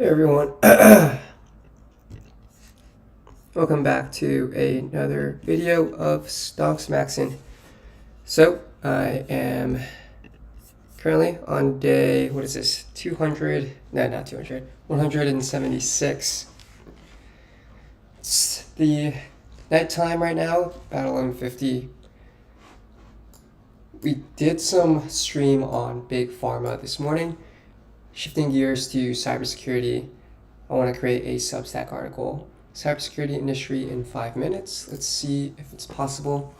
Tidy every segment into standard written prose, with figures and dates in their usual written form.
Hey everyone, welcome back to another video of Stonks Maxxing. So I am currently on day, what is this, 200, no not 200, 176. It's the nighttime right now, about 11:50. We did some stream on Big Pharma this morning. Shifting gears to cybersecurity, I want to create a Substack article. Cybersecurity industry in 5 minutes. Let's see if it's possible.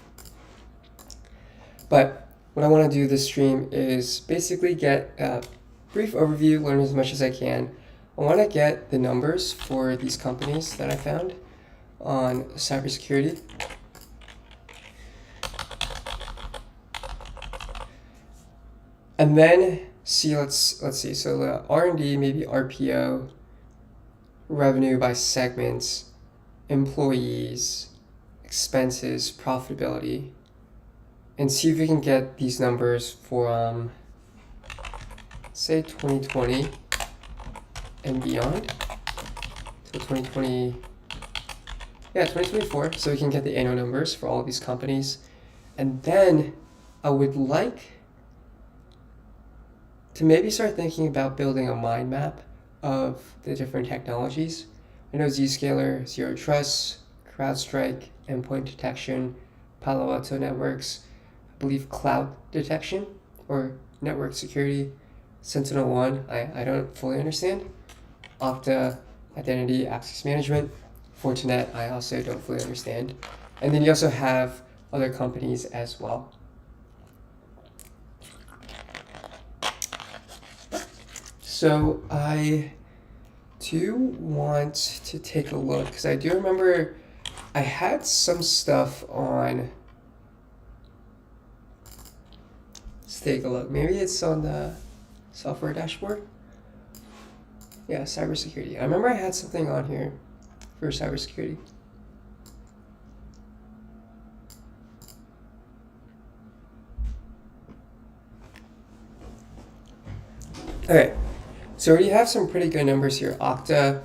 But what I want to do this stream is basically get a brief overview, learn as much as I can. I want to get the numbers for these companies that I found on cybersecurity. And then see, let's see. So the R&D, maybe RPO, revenue by segments, employees, expenses, profitability, and see if we can get these numbers for say 2020 and beyond. So 2020, yeah, 2024. So we can get the annual numbers for all of these companies, and then I would like to maybe start thinking about building a mind map of the different technologies. I know Zscaler, Zero Trust, CrowdStrike, endpoint detection, Palo Alto Networks, I believe cloud detection or network security, SentinelOne, I don't fully understand. Okta, identity access management, Fortinet, I also don't fully understand. And then you also have other companies as well. So I do want to take a look because I do remember I had some stuff on. Let's take a look. Maybe it's on the software dashboard. Yeah, cybersecurity. I remember I had something on here for cybersecurity. Okay. So we have some pretty good numbers here. Okta,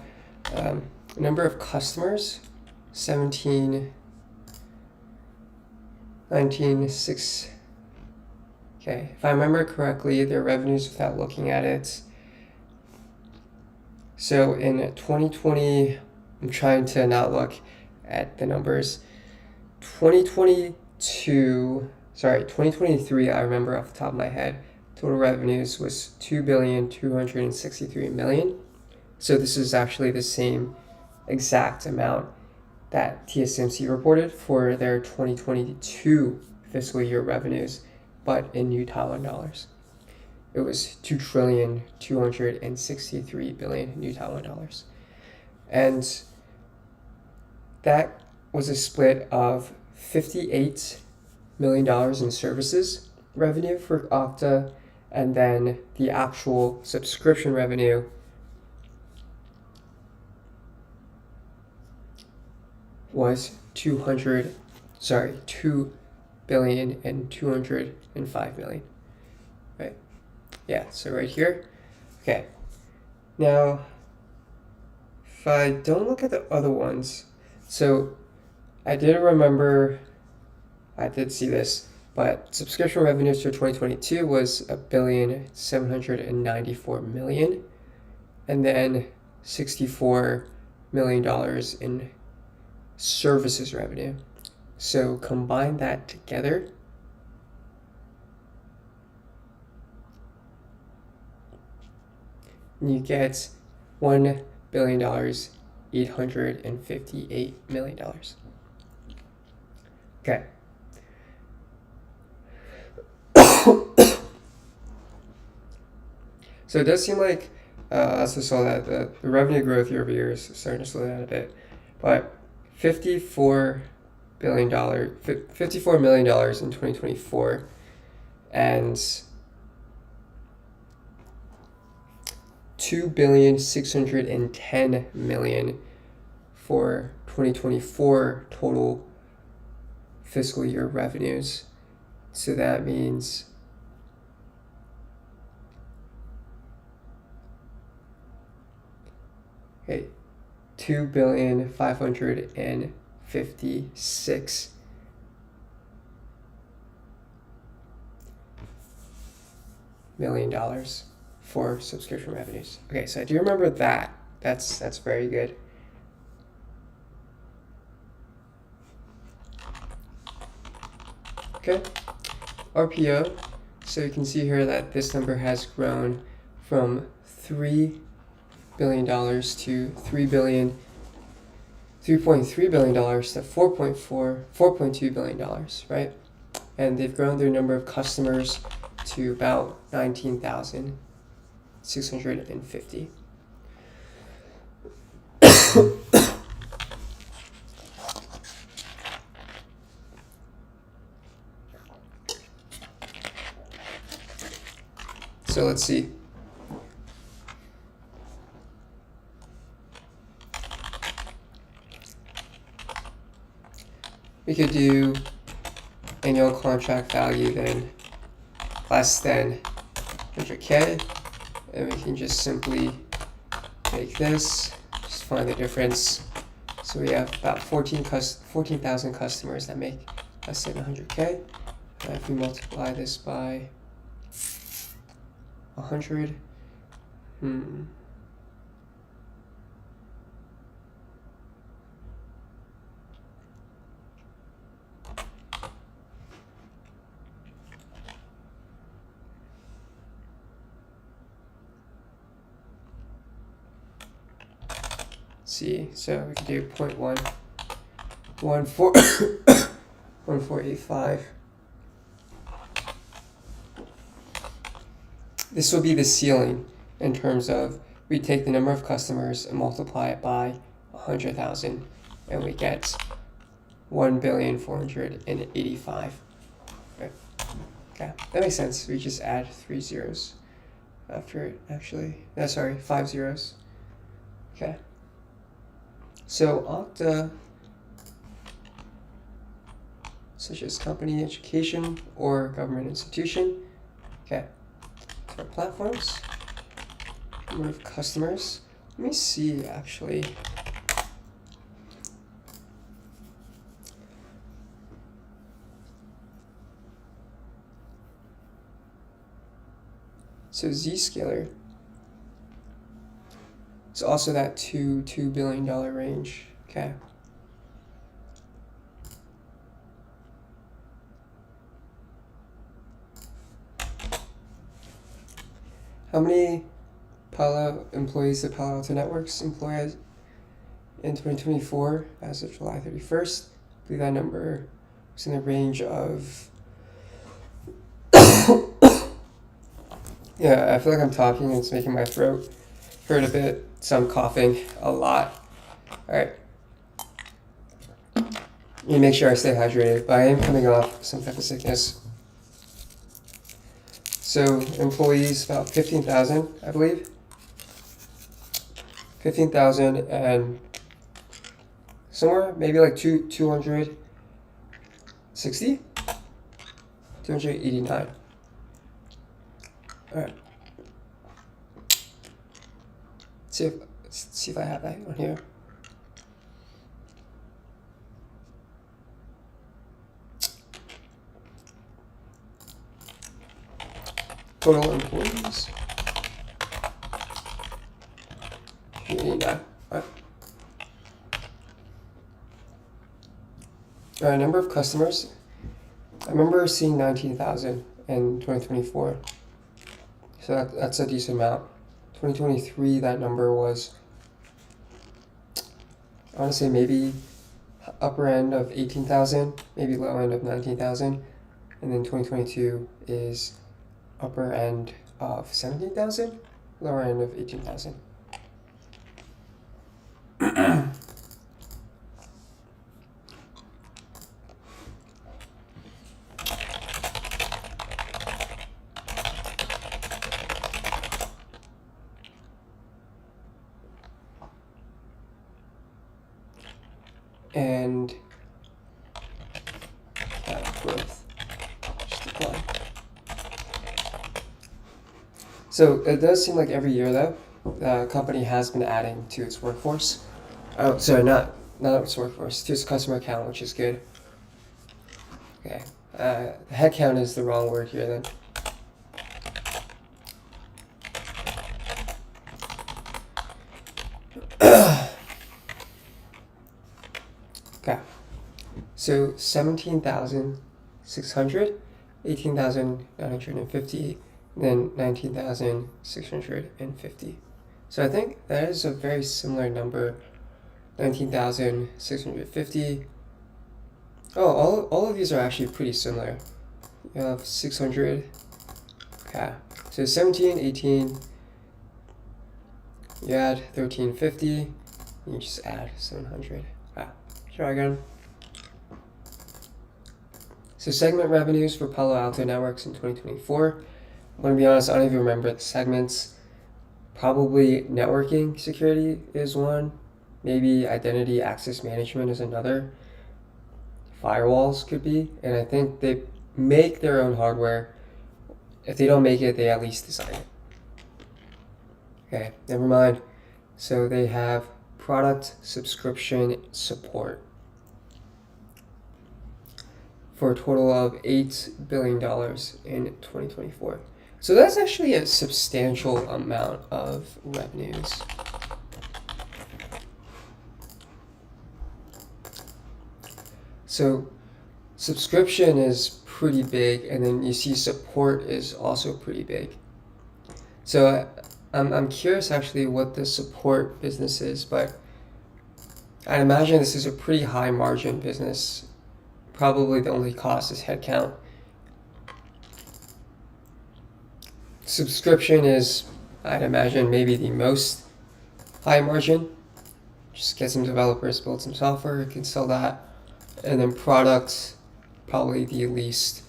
number of customers, 17, 19, 6. Okay, if I remember correctly, their revenues without looking at it. So in 2020, I'm trying to not look at the numbers. 2023, I remember off the top of my head, total revenues was $2,263,000,000. So this is actually the same exact amount that TSMC reported for their 2022 fiscal year revenues, but in New Taiwan dollars. It was 2,263,000,000,000 New Taiwan dollars. And that was a split of $58 million in services revenue for Okta, and then the actual subscription revenue was $2,205,000,000. Right? Yeah, so right here. Okay. Now, if I don't look at the other ones, so I did remember, I did see this, but subscription revenues for 2022 was $1,794,000,000, and then $64 million in services revenue. So combine that together, and you get $1,858,000,000. Okay. So it does seem like, I also saw that the revenue growth year over year is starting to slow down a bit, but $54 million in 2024, and $2,610,000,000 for 2024 total fiscal year revenues. So that means $2,556,000,000 for subscription revenues. Okay, so I do remember that. That's very good. Okay, RPO. So you can see here that this number has grown from $3 billion to $3.3 billion to $4.2 billion, right? And they've grown their number of customers to about 19,650. So let's see. We could do annual contract value then less than 100K, and we can just simply take this, just find the difference. So we have about 14,000 customers that make less than 100K. And if we multiply this by 100, see, so we can do 0.1485. This will be the ceiling in terms of we take the number of customers and multiply it by 100,000 and we get 1,485,000,000. Right. Okay, that makes sense. We just add 3 zeros after it, actually. No, sorry, 5 zeros. Okay. So Okta, such as company, education, or government institution. Okay. For platforms, number of customers. Let me see, actually. So Zscaler. It's also that $2 billion range. Okay. How many employees did Palo Alto Networks employ in 2024 as of July 31st? I believe that number was in the range of... Yeah, I feel like I'm talking and it's making my throat hurt a bit, so I'm coughing a lot. Alright. Need to make sure I stay hydrated, but I am coming off some type of sickness. So employees, about 15,000, I believe. 15,000 and somewhere, maybe like 260? 289. Alright. Let's see if I have that on here. Total employees. 89. Alright, number of customers. I remember seeing 19,000 in 2024. So that's a decent amount. 2023, that number was, I want to say maybe upper end of 18,000, maybe low end of 19,000. And then 2022 is upper end of 17,000, lower end of 18,000. And growth just decline. So it does seem like every year though, the company has been adding to its workforce. Oh, sorry, not its workforce, to its customer count, which is good. Okay, headcount is the wrong word here then. Okay, so 17,600, 18,950, then 19,650. So I think that is a very similar number. 19,650. Oh, all of these are actually pretty similar. You have 600. Okay, so 17, 18. You add 1350. You just add 700. Try again. So segment revenues for Palo Alto Networks in 2024. I'm going to be honest, I don't even remember the segments. Probably networking security is one. Maybe identity access management is another. Firewalls could be. And I think they make their own hardware. If they don't make it, they at least design it. Okay, never mind. So they have product subscription support for a total of $8 billion in 2024. So that's actually a substantial amount of revenues. So subscription is pretty big, and then you see support is also pretty big. So I'm curious actually what the support business is, but I imagine this is a pretty high margin business. Probably the only cost is headcount. Subscription is, I'd imagine, maybe the most high margin. Just get some developers, build some software, you can sell that. And then products, probably the least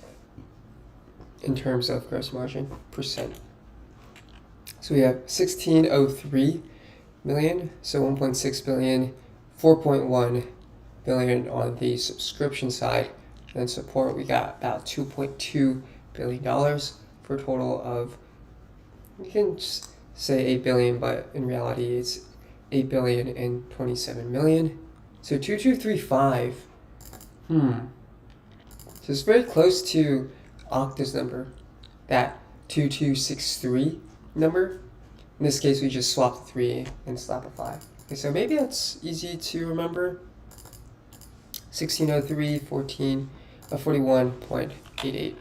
in terms of gross margin percent. So we have 1603 million, so 1.6 billion, 4.1 billion on the subscription side. And then support, we got about $2.2 billion for a total of, you can just say 8 billion, but in reality it's 8 billion and 27 million. So 2235. So it's very close to Okta's number, that 2263 number. In this case, we just swap the 3 and slap a 5. Okay, so maybe that's easy to remember. 1603, 41.88.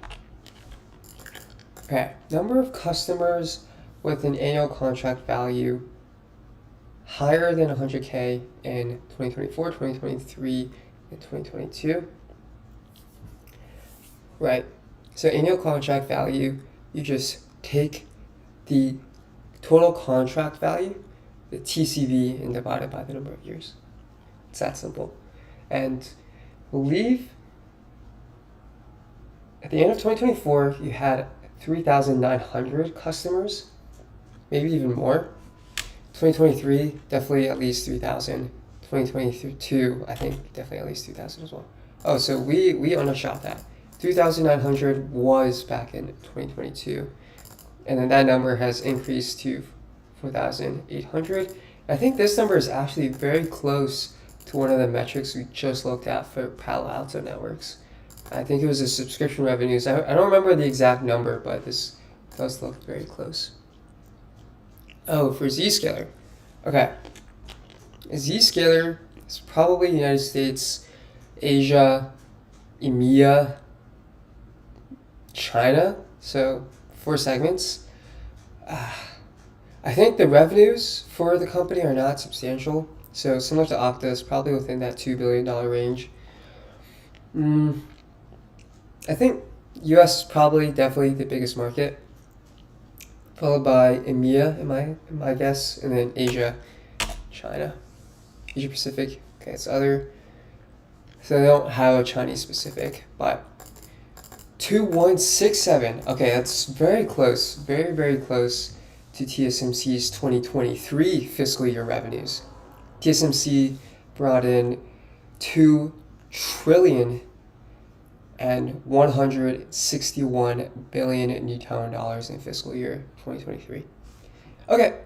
Okay, number of customers with an annual contract value higher than 100K in 2024, 2023, and 2022. Right, so annual contract value, you just take the total contract value, the TCV, and divide it by the number of years. It's that simple. And I believe at the end of 2024, you had 3,900 customers, maybe even more. 2023, definitely at least 3,000. 2022, I think definitely at least 3,000 as well. Oh, so we undershot that. 3,900 was back in 2022. And then that number has increased to 4,800. I think this number is actually very close to one of the metrics we just looked at for Palo Alto Networks. I think it was the subscription revenues. I don't remember the exact number, but this does look very close. Oh, for Zscaler. Okay. Zscaler is probably United States, Asia, EMEA, China. So 4 segments. I think the revenues for the company are not substantial. So similar to Okta, it's probably within that $2 billion range. I think US is probably definitely the biggest market, followed by EMEA, in my guess, and then Asia, China, Asia Pacific. Okay, it's other. So they don't have a Chinese specific, but 2167. Okay, that's very close, very, very close to TSMC's 2023 fiscal year revenues. TSMC brought in $2 trillion and 161 billion New Taiwan dollars in fiscal year 2023. Okay,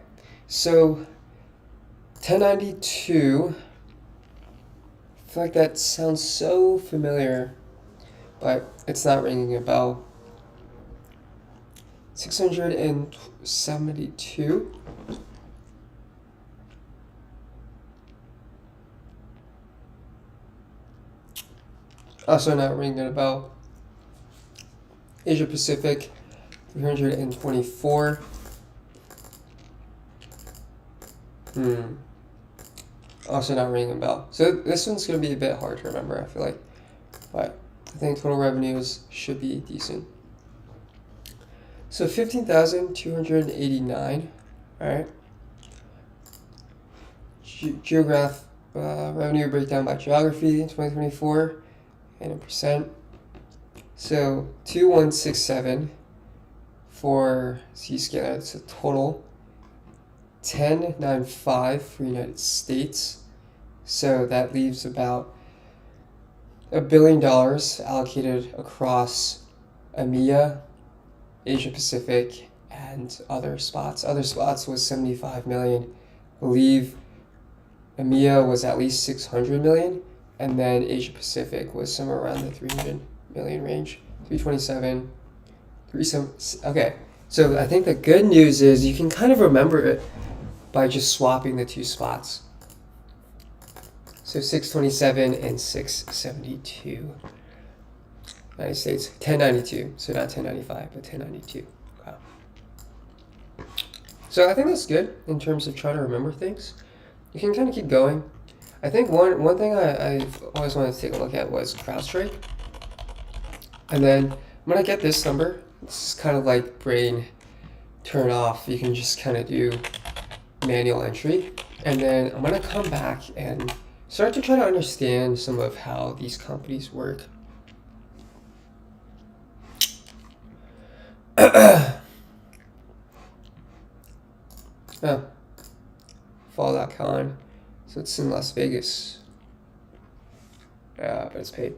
so 1092 feel like that sounds so familiar, but it's not ringing a bell. 672. Also not ringing a bell. Asia Pacific, 324. Also not ringing a bell. So this one's going to be a bit hard to remember, I feel like. But I think total revenues should be decent. So 15,289. All right. Geograph revenue breakdown by geography in 2024 and in percent. So 2167 for Zscaler. That's a total. 1095 for United States. So that leaves about $1 billion allocated across EMEA, Asia Pacific, and other spots. Other spots was 75 million. I believe EMEA was at least 600 million, and then Asia Pacific was somewhere around the 300 million range. 327, 37. Okay, so I think the good news is you can kind of remember it by just swapping the two spots. So 627 and 672. United States, 1092. So not 1095, but 1092. Wow. So I think that's good in terms of trying to remember things. You can kind of keep going. I think one thing I've always wanted to take a look at was CrowdStrike. And then when I get this number, it's kind of like brain turn off. You can just kind of do manual entry. And then I'm going to come back and start to try to understand some of how these companies work. Oh, Fall.con. So it's in Las Vegas. But it's paid.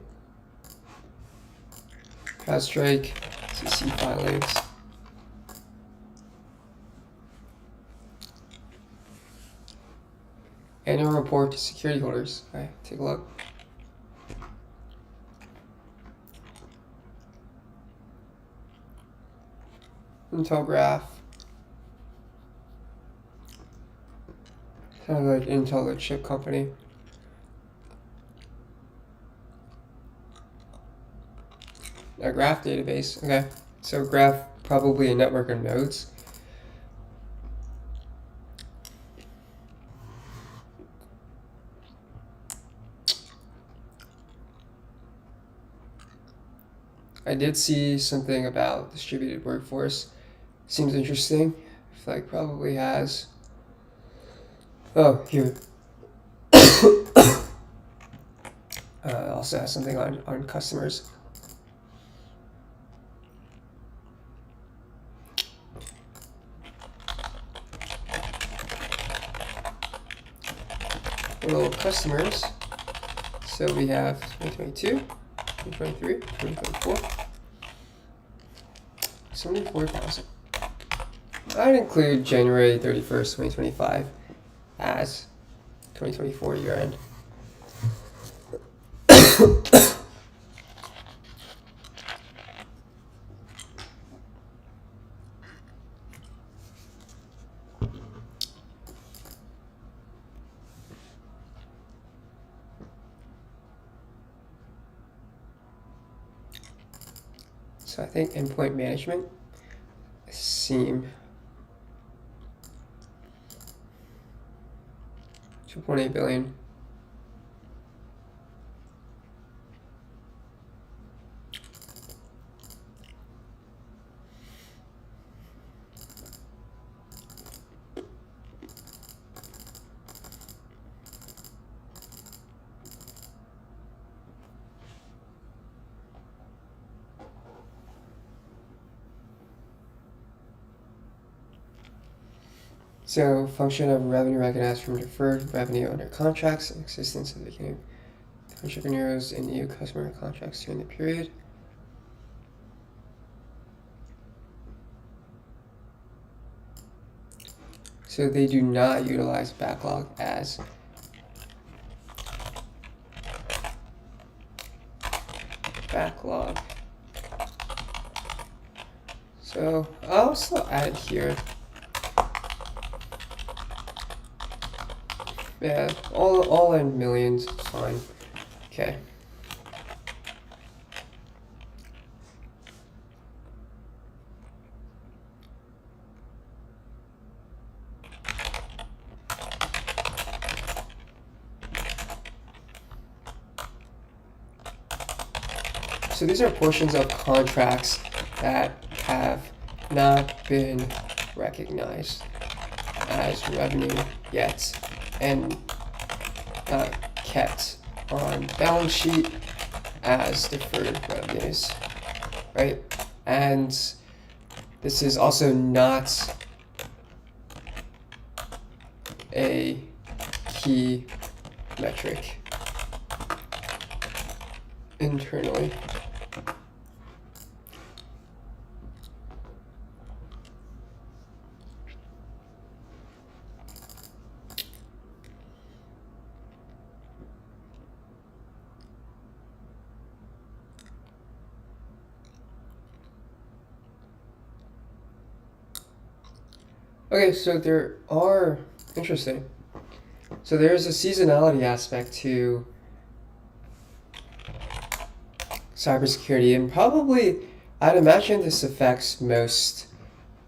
CrowdStrike, SEC filings. Annual report to security holders. Okay, take a look. Intel graph. Kind of like Intel, the chip company. A graph database. Okay, so graph probably a network of nodes. I did see something about distributed workforce. Seems interesting. I feel like probably has. Oh, here. Also has something on customers. Little customers. So we have 2022, 2023, 2024. 74,000. I'd include January 31st, 2025 as 2024 year end. So I think endpoint management, SIEM, 2.8 billion. So function of revenue recognized from deferred revenue under contracts in existence at the beginning. Contract renewals and new customer contracts during the period. So they do not utilize backlog as backlog. So I'll also add it here. Yeah, all in millions, it's fine. Okay. So these are portions of contracts that have not been recognized as revenue yet and not kept on balance sheet as deferred revenues, right? And this is also not a key metric internally. Okay, so there are, interesting. So there's a seasonality aspect to cybersecurity, and probably, I'd imagine this affects most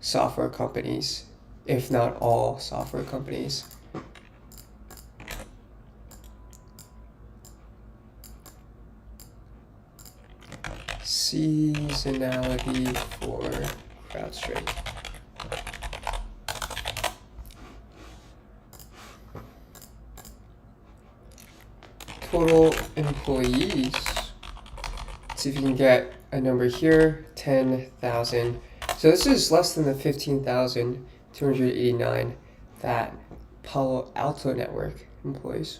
software companies, if not all software companies. Seasonality for CrowdStrike. Total employees. Let's see if you can get a number here, 10,000. So this is less than the 15,289 that Palo Alto Network employs.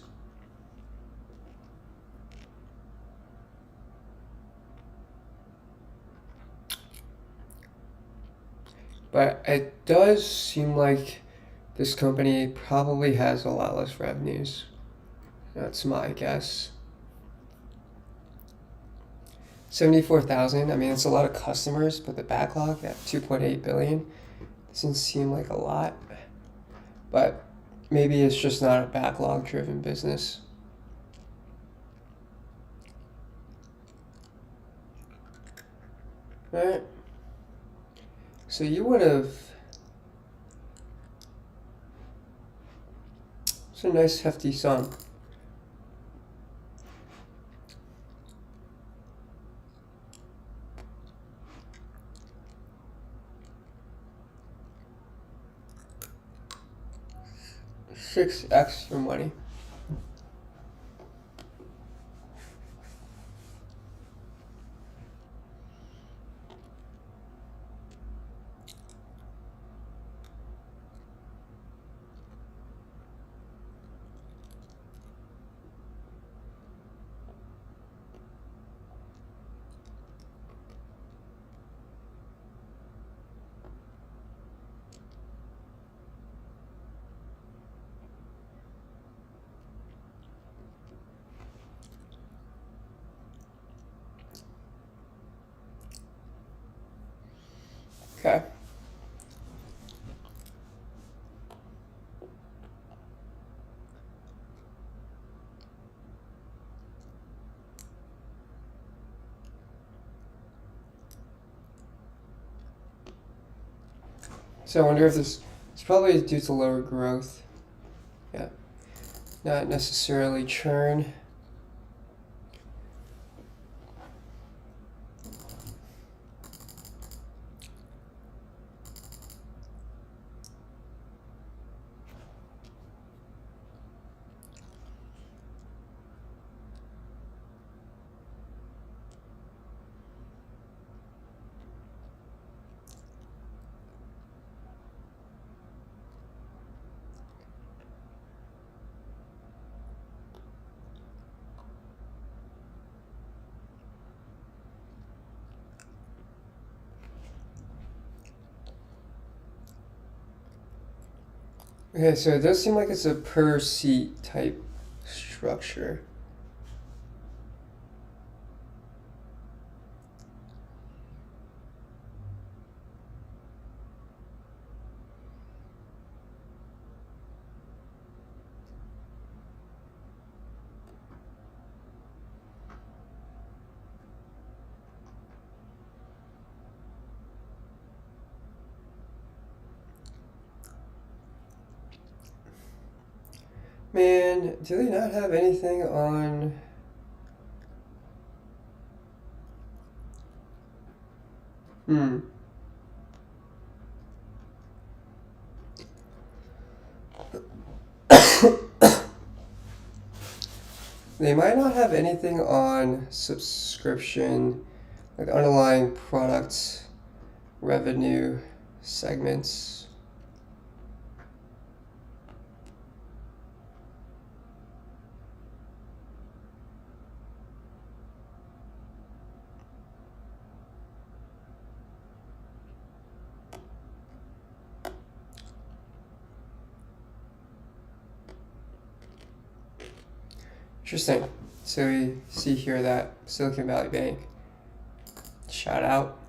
But it does seem like this company probably has a lot less revenues. That's my guess. 74,000. I mean, it's a lot of customers, but the backlog at 2.8 billion doesn't seem like a lot. But maybe it's just not a backlog-driven business. All right. So you would have. It's a nice hefty sum. Six extra money. Okay. So I wonder if this is probably due to lower growth. Yeah. Not necessarily churn. Okay, so it does seem like it's a per seat type structure. Man, do they not have anything on? They might not have anything on subscription, like underlying product revenue segments. Interesting. So we see here that Silicon Valley Bank, shout out.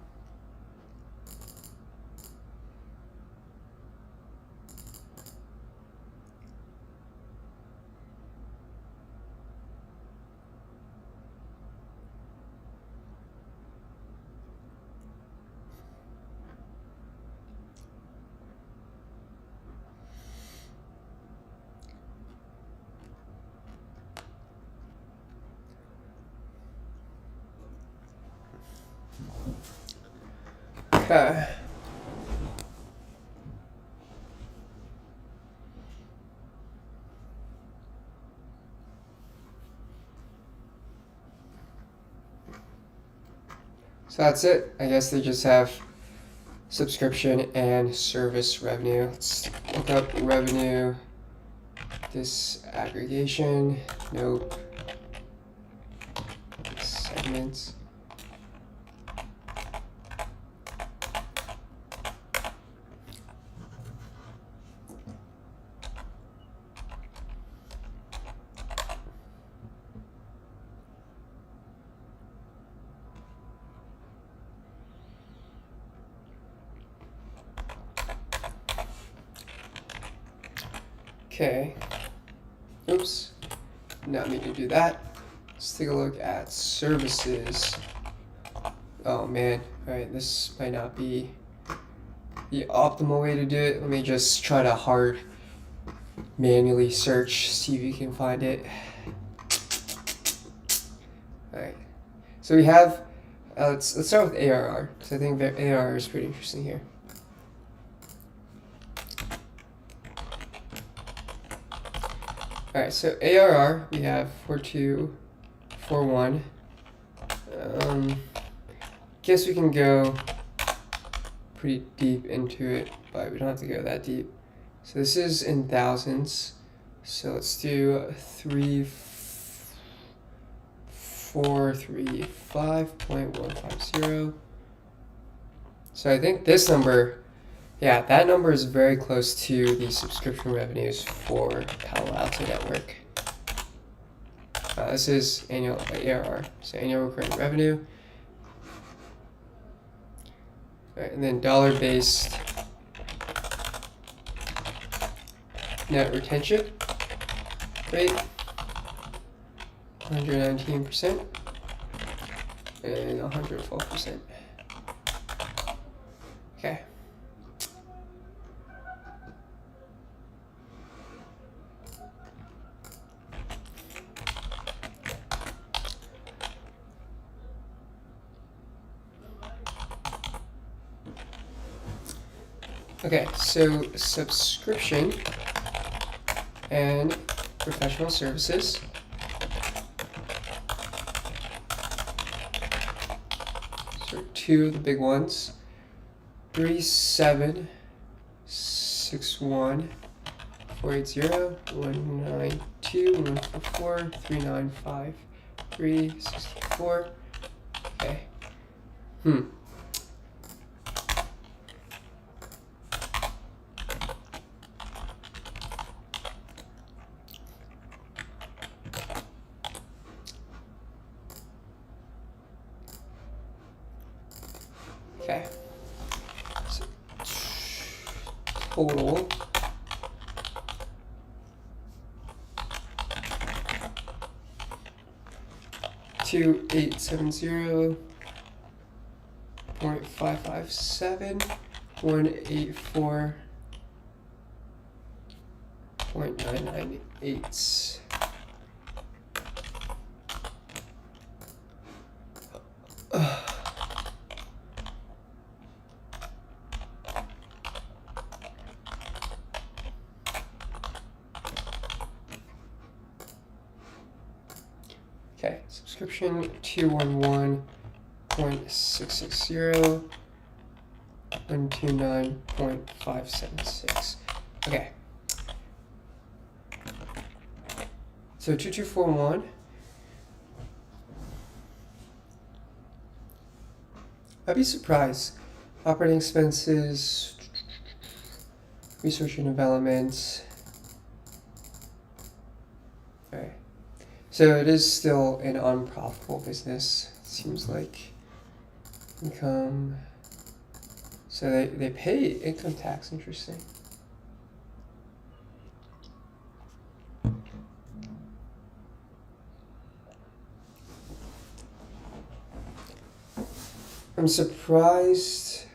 Okay. So that's it. I guess they just have subscription and service revenue. Let's look up revenue disaggregation. Nope. Segments. Okay. Oops. Not mean to do that. Let's take a look at services. Oh man. Alright, this might not be the optimal way to do it. Let me just try to hard manually search, see if you can find it. Alright. So we have let's start with ARR, because I think ARR is pretty interesting here. Alright, so ARR, we have 4241. Guess we can go pretty deep into it, but we don't have to go that deep. So this is in thousands. So let's do 3435.150. So I think this number, yeah, that number is very close to the subscription revenues for Palo Alto Network. This is annual ARR, so annual recurring revenue. All right, and then dollar-based net retention rate, 119% and 112%. Okay. Okay, so subscription and professional services. So two of the big ones. 3761 480 192 144 3953 64. Okay. Okay. So, total. $2870.557 184 0.998. Okay, subscription 211.660, 129.576. Okay. So 2241. I'd be surprised. Operating expenses, research and development. Okay. So it is still an unprofitable business, it seems like. Income. So they pay income tax, interesting. I'm surprised.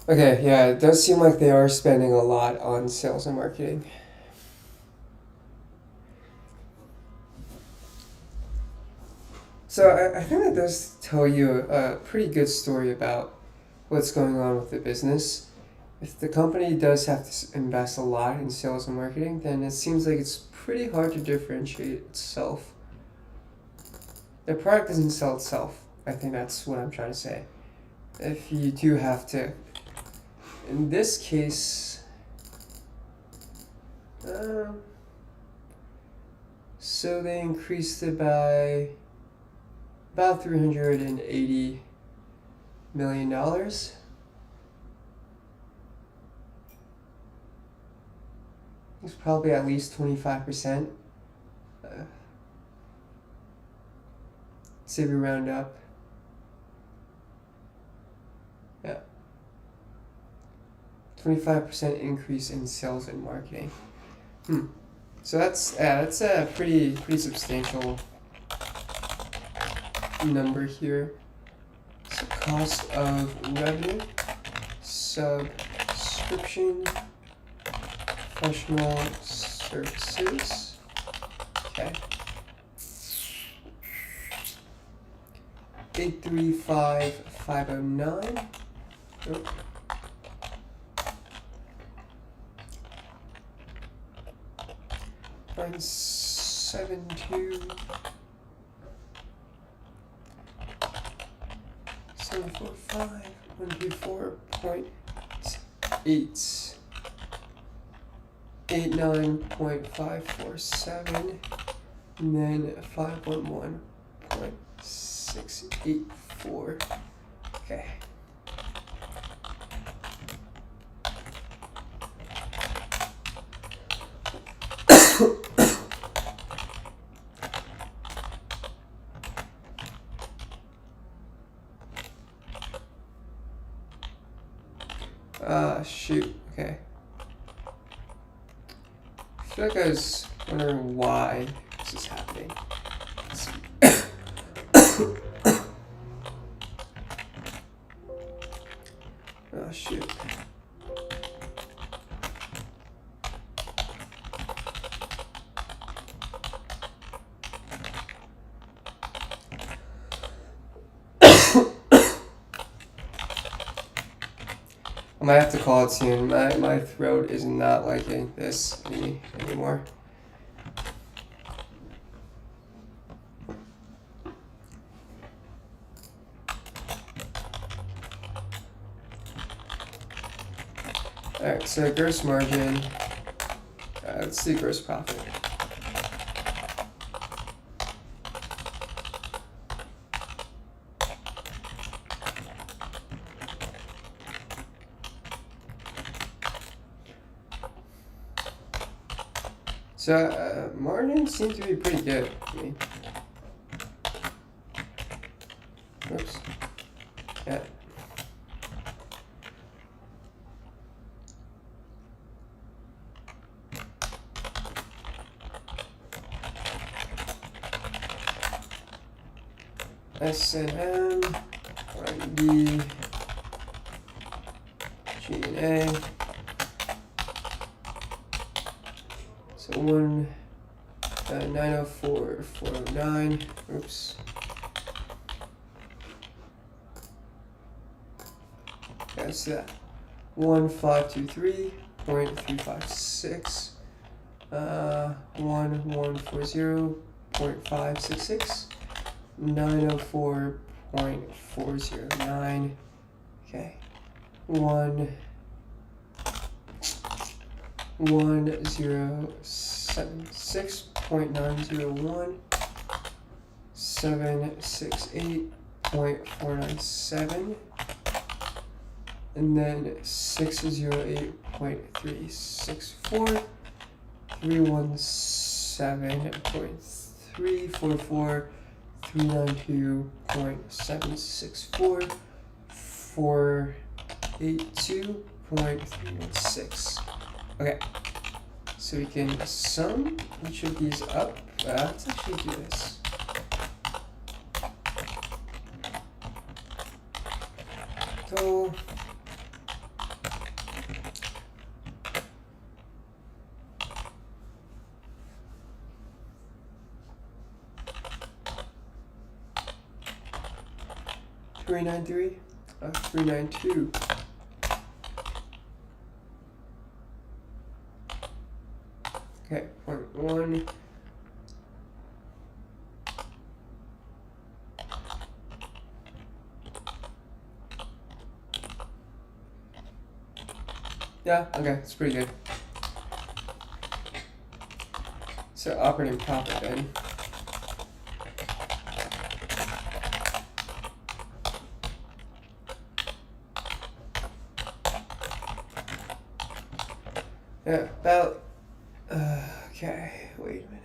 Okay, yeah, it does seem like they are spending a lot on sales and marketing. So I think that does tell you a pretty good story about what's going on with the business. If the company does have to invest a lot in sales and marketing, then it seems like it's pretty hard to differentiate itself. The product doesn't sell itself. I think that's what I'm trying to say. If you do have to, in this case, so they increased it by about $380 million. It's probably at least 25%. Say we round up. Yeah. 25% increase in sales and marketing. So that's a pretty substantial number here. So cost of revenue, subscription, professional services. Okay. 835,509. Nope. Nine 72 745 124.8 89.547 and then 511.684. Okay. Shoot. Okay. I feel like I was wondering why this is happening. Oh, shoot. I might have to call it soon. My throat is not liking this anymore. Alright, so gross margin. Let's see gross profit. So margins seem to be pretty good to me. Oops. Yeah. S&M, R&D, Okay. So 904,409. Oops. Okay, so that 1523.356. 1140.566. 904.409. Okay. 1076.901. 768.497. And then 608.364. 317.344. 392.764. 482.316. Okay, so we can sum each of these up. Let's actually do this. Total. $393. 392. Okay, 0.1. Yeah, okay, it's pretty good. So operating profit then. Yeah, about, okay, wait a minute.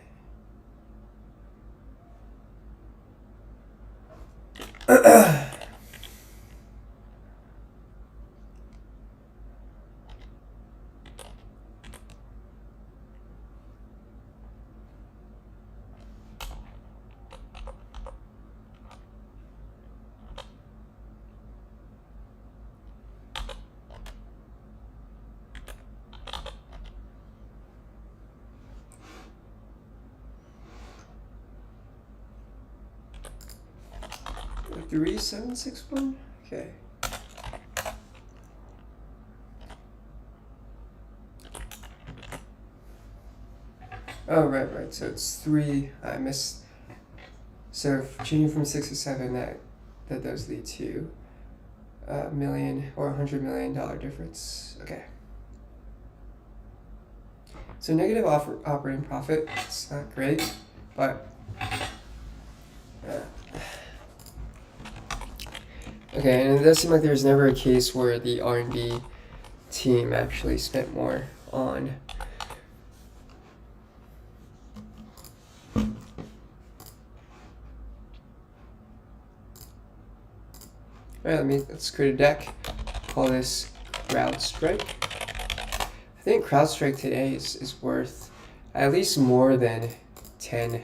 Like 3761? Okay. Oh, right. So it's 3. I missed. So changing from 6 to 7, that does lead to $1 million or $100 million difference. Okay. So negative operating profit. It's not great, but okay. And it does seem like there's never a case where the R&D team actually spent more on Alright, let's create a deck. Call this CrowdStrike. I think CrowdStrike today is worth at least more than 10.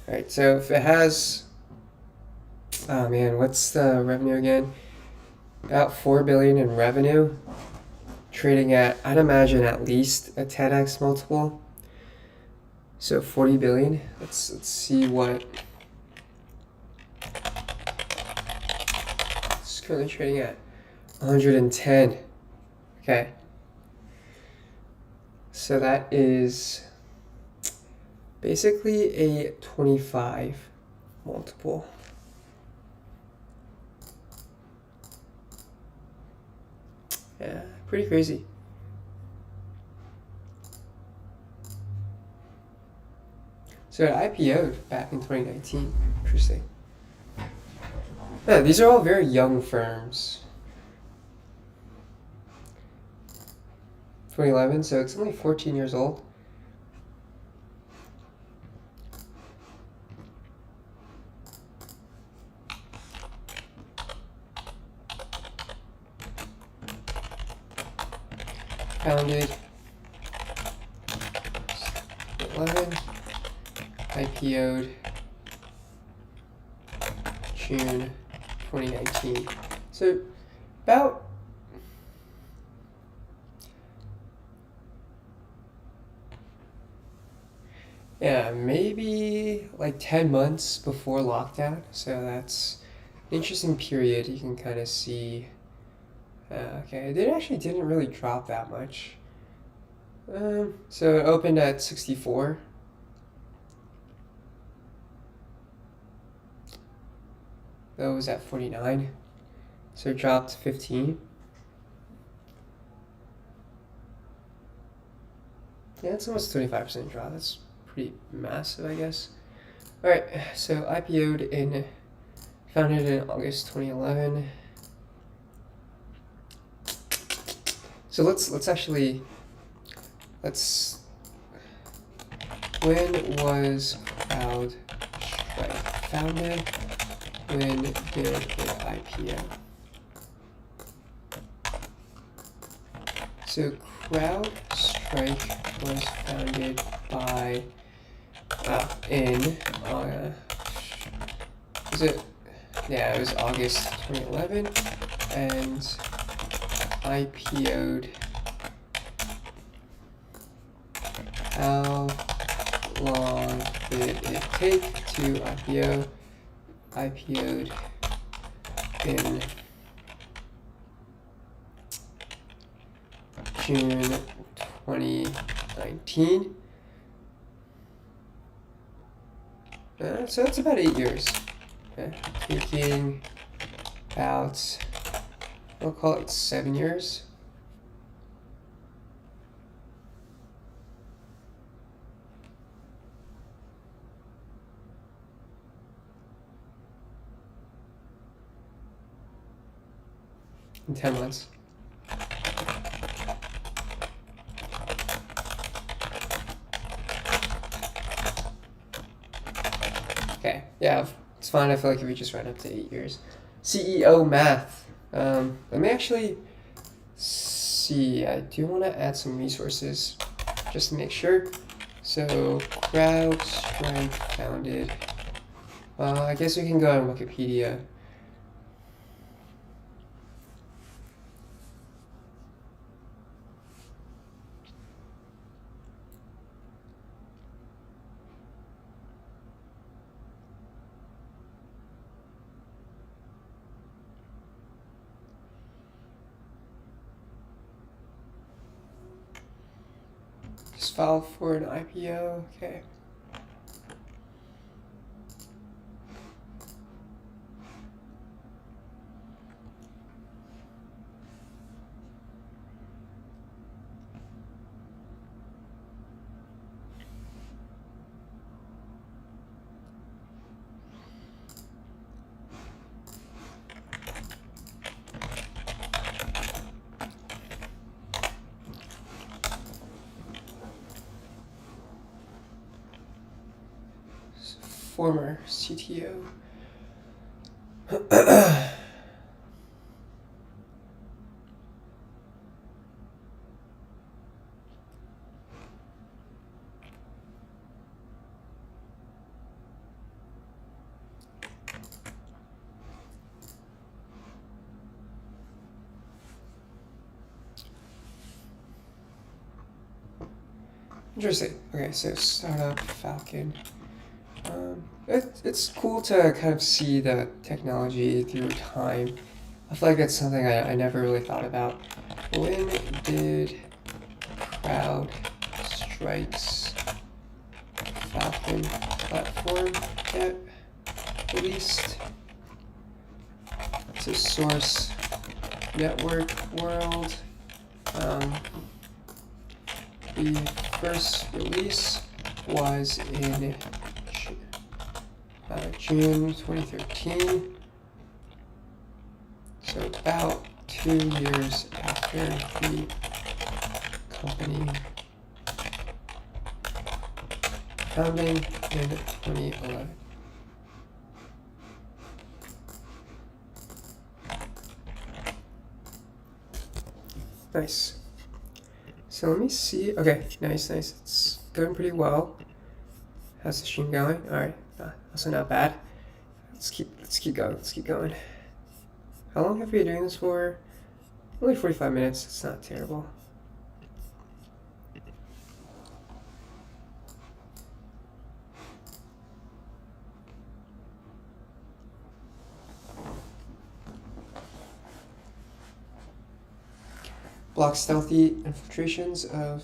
Alright, so if it has, oh man, what's the revenue again? About 4 billion in revenue, trading at, I'd imagine, at least a 10x multiple. So 40 billion. Let's see what it's currently trading at. 110. Okay. So that is basically a 25 multiple. Yeah, pretty crazy. So it IPO'd back in 2019. Interesting. Yeah, these are all very young firms. 2011, so it's only 14 years old. Founded 11, IPO'd June 2019. So about maybe like 10 months before lockdown. So that's an interesting period. You can kind of see. Okay, it actually didn't really drop that much. So it opened at 64. That was at 49. So it dropped 15. Yeah, it's almost 25% drop. That's pretty massive, I guess. All right, so IPO'd founded in August 2011. So let's when was CrowdStrike founded? When did it IPO? So CrowdStrike was founded by it was August 2011, and IPO'd. How long did it take to IPO? IPO'd in June 2019. So that's about 8 years. Taking about, I'll call it 7 years. In 10 months. Okay, yeah, it's fine. I feel like if we just ran up to 8 years. CEO math. Let me actually see. I do want to add some resources just to make sure. So CrowdStrike founded. I guess we can go on Wikipedia. Just file for an IPO. Okay. Former CTO. Interesting. Okay, so startup Falcon. It's cool to kind of see the technology through time. I feel like that's something I never really thought about. When did CrowdStrike's Falcon platform get released? So source network world. The first release was in June 2013, so about 2 years after the company founding in 2011. Nice. So let me see. Okay, nice. It's going pretty well. How's the stream going? All right, also not bad. Let's keep going. How long have you been doing this for? Only 45 minutes, it's not terrible. Block stealthy infiltrations of...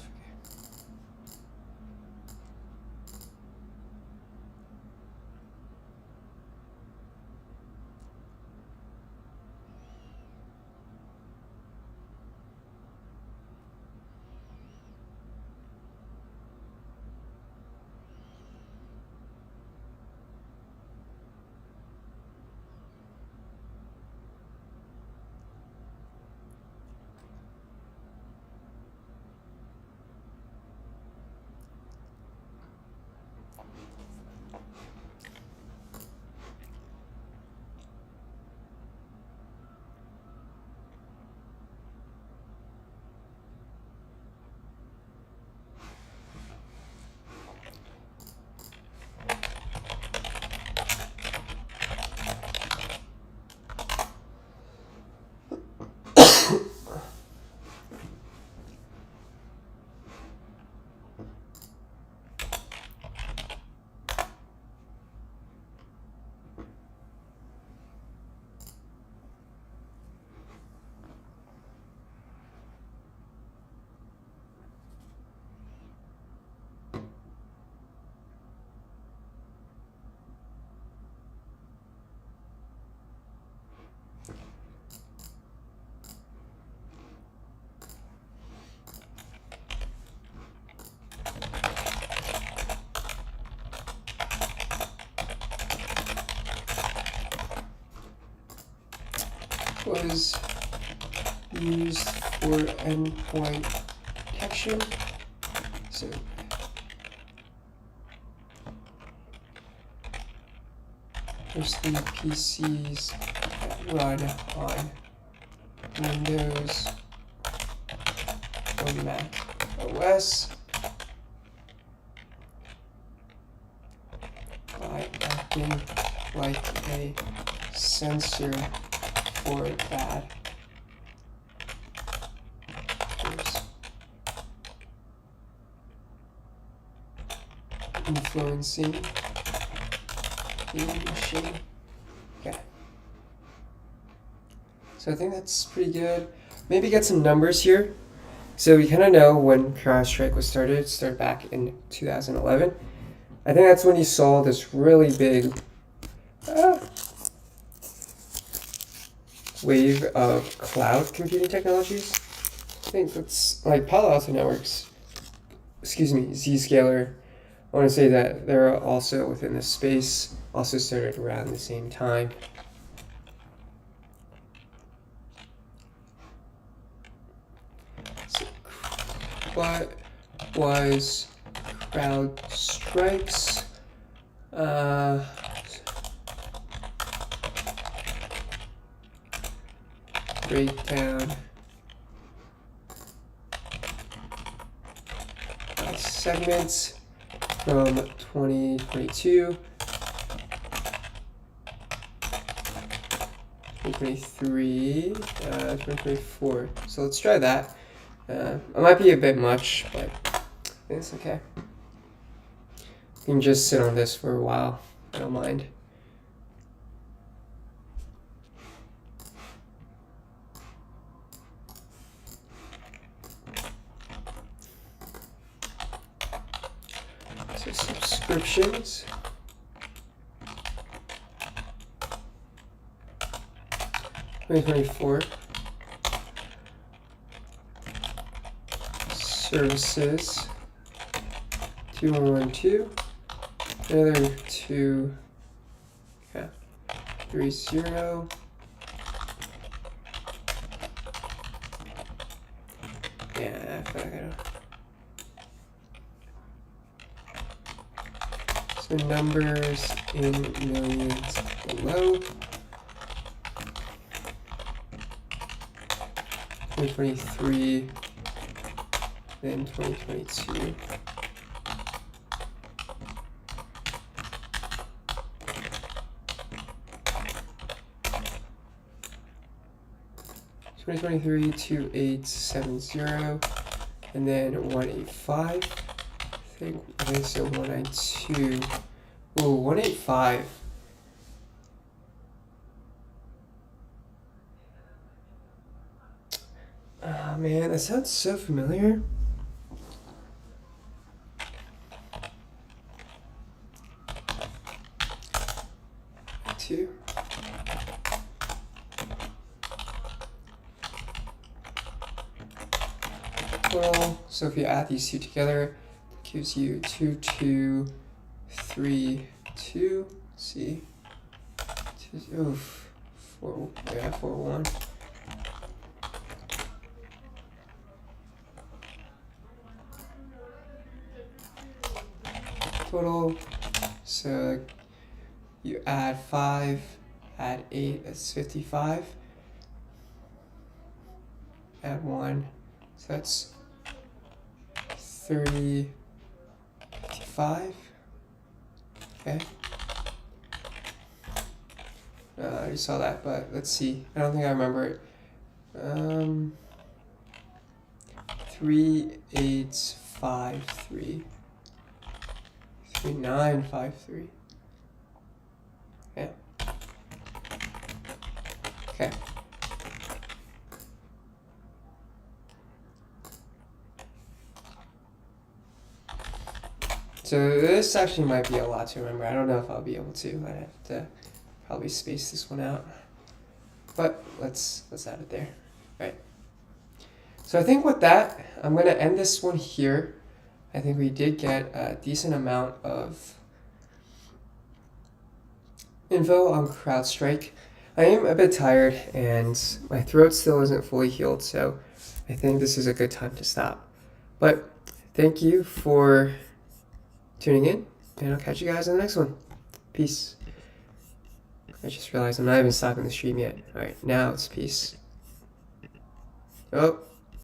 was used for endpoint protection. So mostly PCs that run on Windows or Mac OS by acting like a sensor for bad actors, influencing the machine. Okay. So I think that's pretty good. Maybe get some numbers here. So we kind of know when CrowdStrike was started. It started back in 2011. I think that's when you saw this really big wave of cloud computing technologies. I think that's like Palo Alto Networks, Zscaler. I want to say that they're also within this space, also started around the same time. So, what was CrowdStrike's breakdown by segments from 2022, 2023, 2024. So let's try that. It might be a bit much, but it's okay. You can just sit on this for a while. I don't mind. So subscriptions. $2024. Services. 2112. Another 2. Yeah. 30. Yeah, I feel like I don't. So numbers in millions below. 2023, then 2022. 2023 2870, and then 185. I think okay, so 192. Whoa, 185. Ah, man, that sounds so familiar. Two. Well, so if you add these two together, it gives you 2232. Let's see. Oof. 41. Total. So you add 5, add 8, that's 55. Add 1, so that's 30, 55. Okay. I already saw that, but let's see. I don't think I remember it. 3853. 3953. Yeah. Okay. So this actually might be a lot to remember. I don't know if I'll be able to. I'd have to probably space this one out. But let's add it there. Right. So I think with that, I'm gonna end this one here. I think we did get a decent amount of info on CrowdStrike. I am a bit tired and my throat still isn't fully healed, so I think this is a good time to stop. But thank you for tuning in, and I'll catch you guys in the next one. Peace. I just realized I'm not even stopping the stream yet. Alright, now it's peace. Oh.